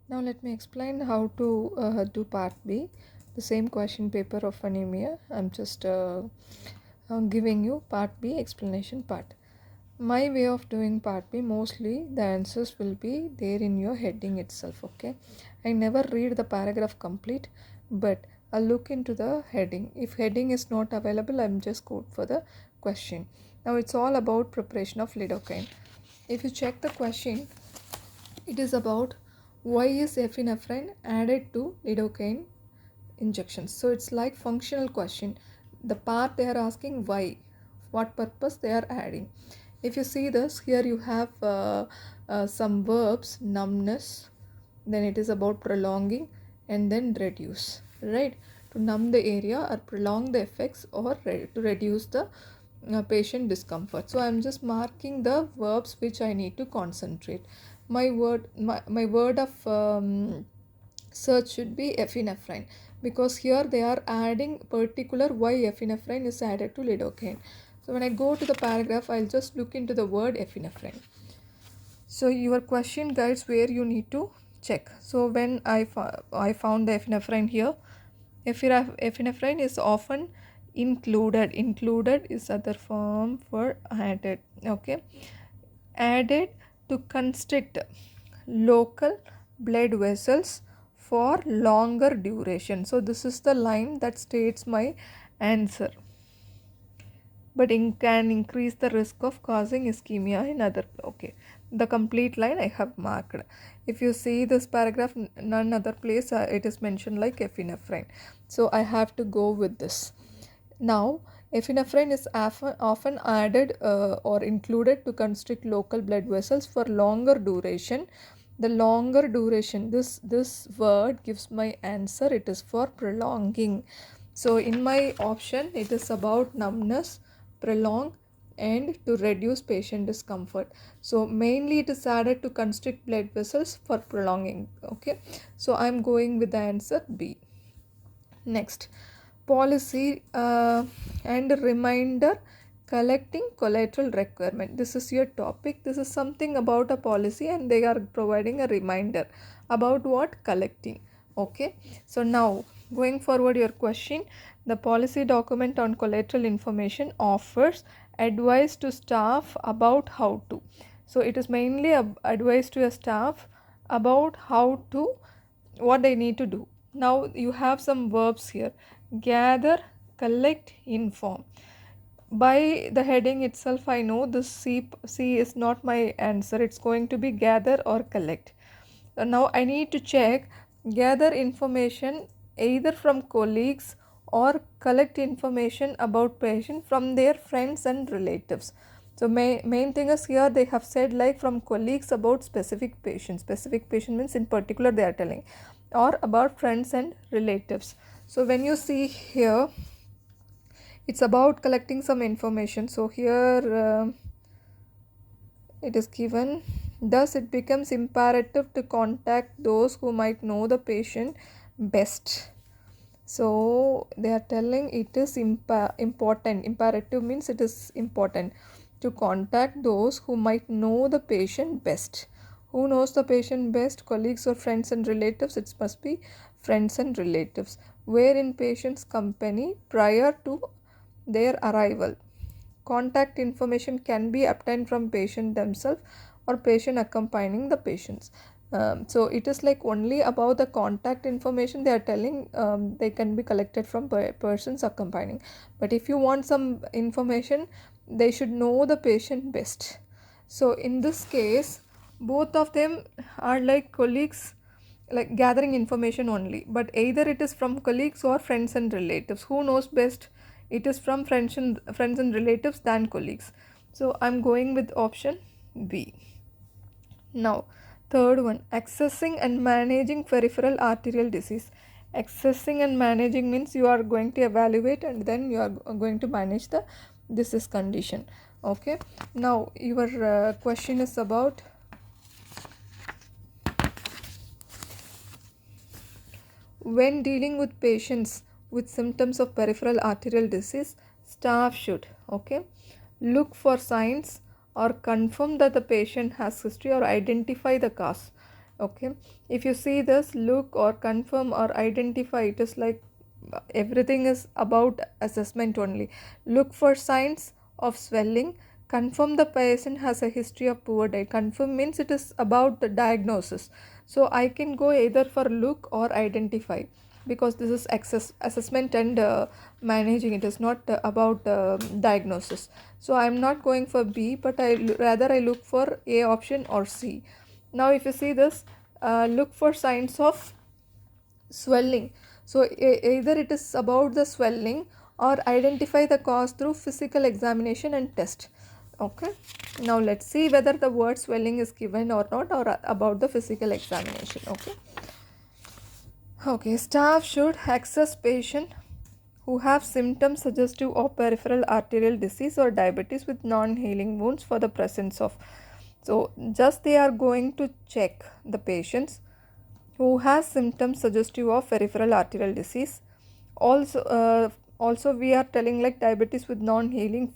Now let me explain how to do part B, the same question paper of anemia. I'm just giving you part B explanation part. My way of doing part B, mostly the answers will be there in your heading itself. Okay, I never read the paragraph complete, but I'll look into the heading. If heading is not available, I'm just go for the question. Now it's all about preparation of lidocaine. If you check the question, it is about why is epinephrine added to lidocaine injections. So it's like functional question. The part they are asking why, what purpose they are adding. If you see this, here you have some verbs, numbness, then it is about prolonging, and then reduce, right? To numb the area or prolong the effects, or to reduce the patient discomfort. So I'm just marking the verbs which I need to concentrate. My word of search should be epinephrine, because here they are adding particular why epinephrine is added to lidocaine. So when I go to the paragraph, I'll just look into the word epinephrine. So your question guides where you need to check. So when I found the epinephrine here, epinephrine is often included is other form for added. Okay, added to constrict local blood vessels for longer duration. So this is the line that states my answer, but can increase the risk of causing ischemia in other. Okay, the complete line I have marked. If you see this paragraph, none other place it is mentioned like epinephrine, so I have to go with this. Now epinephrine is often added or included to constrict local blood vessels for longer duration. The longer duration, this word gives my answer, it is for prolonging. So in my option, it is about numbness, prolong, and to reduce patient discomfort. So mainly it is added to constrict blood vessels for prolonging. Okay, so I'm going with the answer B. Next, policy and reminder collecting collateral requirement. This is your topic. This is something about a policy, and they are providing a reminder about what? Collecting. Okay, so now going forward, your question, the policy document on collateral information offers advice to staff about how to. So it is mainly advice to a staff about how to, what they need to do. Now you have some verbs here: gather, collect, inform. By the heading itself, I know this C is not my answer. It's going to be gather or collect. Now I need to check gather information either from colleagues or collect information about patient from their friends and relatives. So main thing is here they have said like from colleagues about specific patient. Specific patient means in particular they are telling, or about friends and relatives. So when you see here, it's about collecting some information. So here it is given, thus it becomes imperative to contact those who might know the patient best. So they are telling it is important. Imperative means it is important to contact those who might know the patient best. Who knows the patient best? Colleagues or friends and relatives? It must be friends and relatives. Where in patient's company prior to their arrival. Contact information can be obtained from patient themselves or patient accompanying the patients. So it is like only about the contact information they are telling, they can be collected from persons accompanying. But if you want some information, they should know the patient best. So in this case, both of them are like colleagues, like gathering information only, but either it is from colleagues or friends and relatives. Who knows best? It is from friends and relatives than colleagues. So I'm going with option B. Now third one, accessing and managing peripheral arterial disease. Accessing and managing means you are going to evaluate and then you are going to manage the disease condition. Okay, now your question is about when dealing with patients with symptoms of peripheral arterial disease, staff should, okay, look for signs or confirm that the patient has history or identify the cause. Okay, if you see this, look or confirm or identify, it is like everything is about assessment only. Look for signs of swelling. Confirm the patient has a history of poor diet. Confirm means it is about the diagnosis. So I can go either for look or identify, because this is assessment and managing. It is not about diagnosis. So I am not going for B, but rather I look for A option or C. Now if you see this, look for signs of swelling. So either it is about the swelling, or identify the cause through physical examination and test. Okay, now let's see whether the word swelling is given or not, or about the physical examination. Okay, staff should access patient who have symptoms suggestive of peripheral arterial disease or diabetes with non-healing wounds for the presence of. So just they are going to check the patients who has symptoms suggestive of peripheral arterial disease. Also we are telling like diabetes with non-healing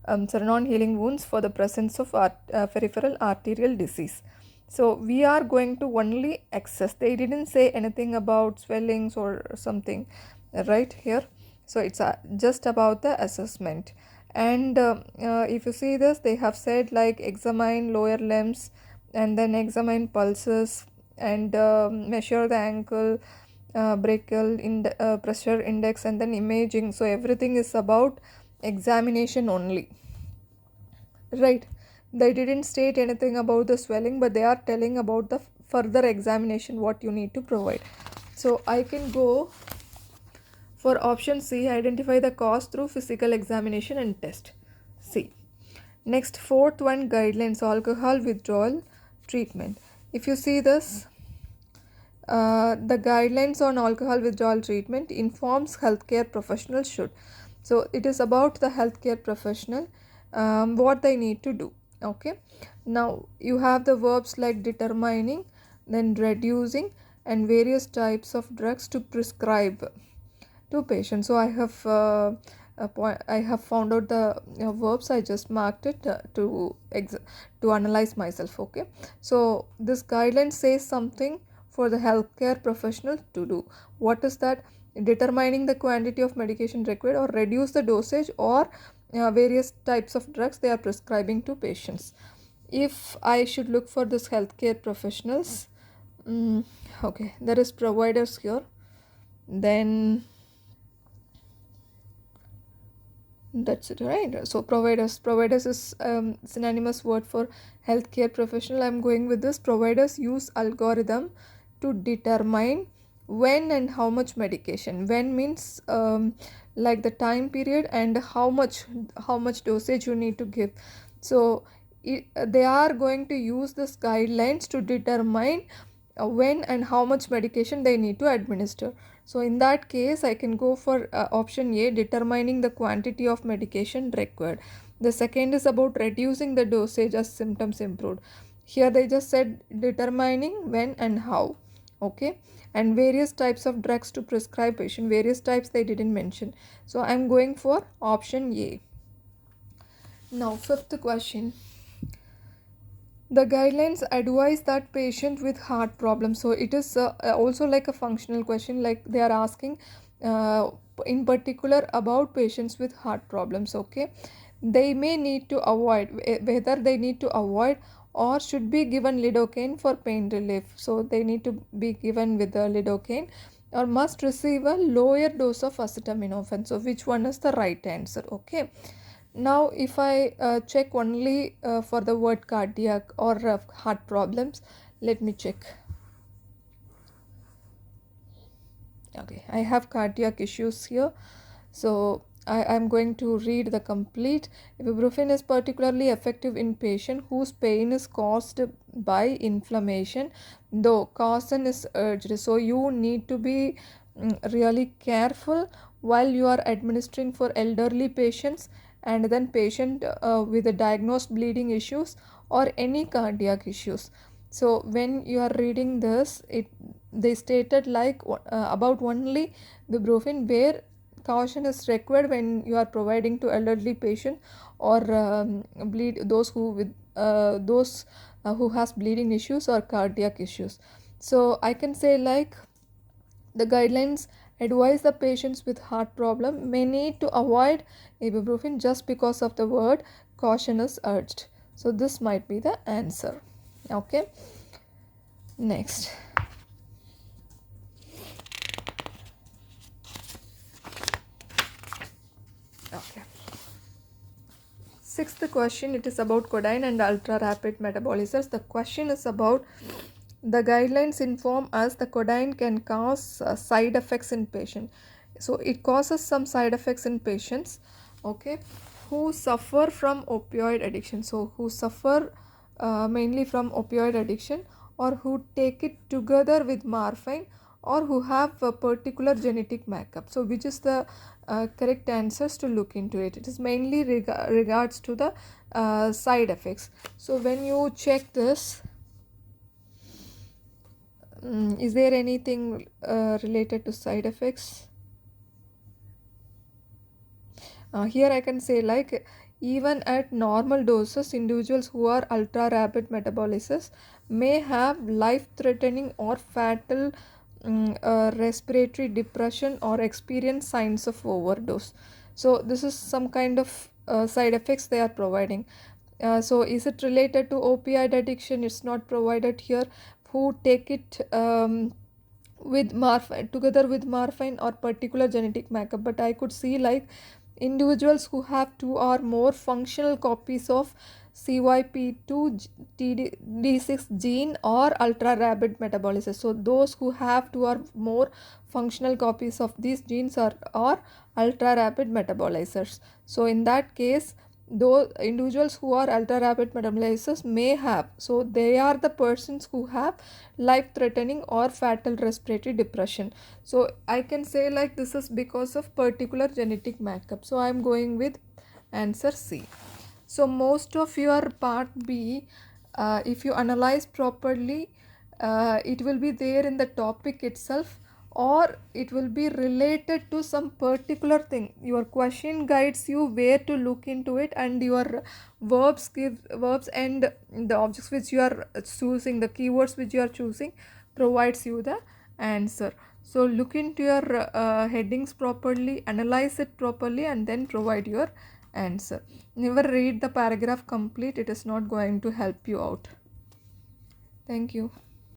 non-healing wounds for the presence of peripheral arterial disease. So we are going to only access. They didn't say anything about swellings or something right here. So it's just about the assessment. And if you see this, they have said like examine lower limbs, and then examine pulses, and measure the ankle brachial pressure index, and then imaging. So everything is about examination only, right? They didn't state anything about the swelling, but they are telling about the further examination what you need to provide. So I can go for option C, identify the cause through physical examination and test. C. Next, fourth one, guidelines, alcohol withdrawal treatment. If you see this, the guidelines on alcohol withdrawal treatment informs healthcare professionals should. So it is about the healthcare professional, what they need to do. Okay, now you have the verbs like determining, then reducing, and various types of drugs to prescribe to patients. So I have found out the verbs. I just marked it to analyze myself. Okay, so this guideline says something for the healthcare professional to do. What is that? Determining the quantity of medication required, or reduce the dosage, or various types of drugs they are prescribing to patients. If I should look for this healthcare professionals, okay, there is providers here. Then that's it, right? So providers is synonymous word for healthcare professional. I'm going with this. Providers use algorithm to determine when and how much medication. When means like the time period, and how much dosage you need to give. So they are going to use this guidelines to determine when and how much medication they need to administer. So in that case, I can go for option A, determining the quantity of medication required. The second is about reducing the dosage as symptoms improved. Here they just said determining when and how. Okay, and various types of drugs to prescribe patient. Various types they didn't mention. So I'm going for option A. Now fifth question. The guidelines advise that patient with heart problems. So it is also like a functional question, like they are asking in particular about patients with heart problems. Okay, they may need to avoid, whether they need to avoid or should be given lidocaine for pain relief. So they need to be given with the lidocaine, or must receive a lower dose of acetaminophen. So which one is the right answer? Okay, now if I check only for the word cardiac or heart problems, let me check. Okay, I have cardiac issues here, so I am going to read the complete. Ibuprofen is particularly effective in patient whose pain is caused by inflammation, though caution is urged. So you need to be really careful while you are administering for elderly patients, and then patient with a diagnosed bleeding issues or any cardiac issues. So when you are reading this, they stated like about only the ibuprofen where caution is required when you are providing to elderly patient or those who has bleeding issues or cardiac issues. So I can say like the guidelines advise the patients with heart problem may need to avoid ibuprofen just because of the word caution is urged. So this might be the answer. Okay, next. Okay. Sixth question, it is about codeine and ultra rapid metabolizers. The question is about the guidelines inform us the codeine can cause side effects in patient. So it causes some side effects in patients, okay, who suffer from opioid addiction. So who suffer mainly from opioid addiction, or who take it together with morphine, or who have a particular genetic makeup. So which is the correct answers to look into it? It is mainly regards to the side effects. So when you check this, is there anything related to side effects? Here I can say like even at normal doses, individuals who are ultra rapid metabolisms may have life threatening or fatal respiratory depression or experience signs of overdose. So this is some kind of side effects they are providing. So is it related to opioid addiction? It's not provided here. Who take it with morphine, together with morphine or particular genetic makeup, but I could see like individuals who have two or more functional copies of CYP2 D6 gene or ultra rapid metabolism. So those who have two or more functional copies of these genes are ultra rapid metabolizers. So in that case, those individuals who are ultra rapid metabolizers may have, so they are the persons who have life threatening or fatal respiratory depression. So I can say like this is because of particular genetic makeup. So I am going with answer C. So most of your part B, if you analyze properly, it will be there in the topic itself, or it will be related to some particular thing. Your question guides you where to look into it, and your verbs and the objects which you are choosing, the keywords which you are choosing, provides you the answer. So look into your headings properly, analyze it properly, and then provide your answer. Never read the paragraph complete, it is not going to help you out. Thank you.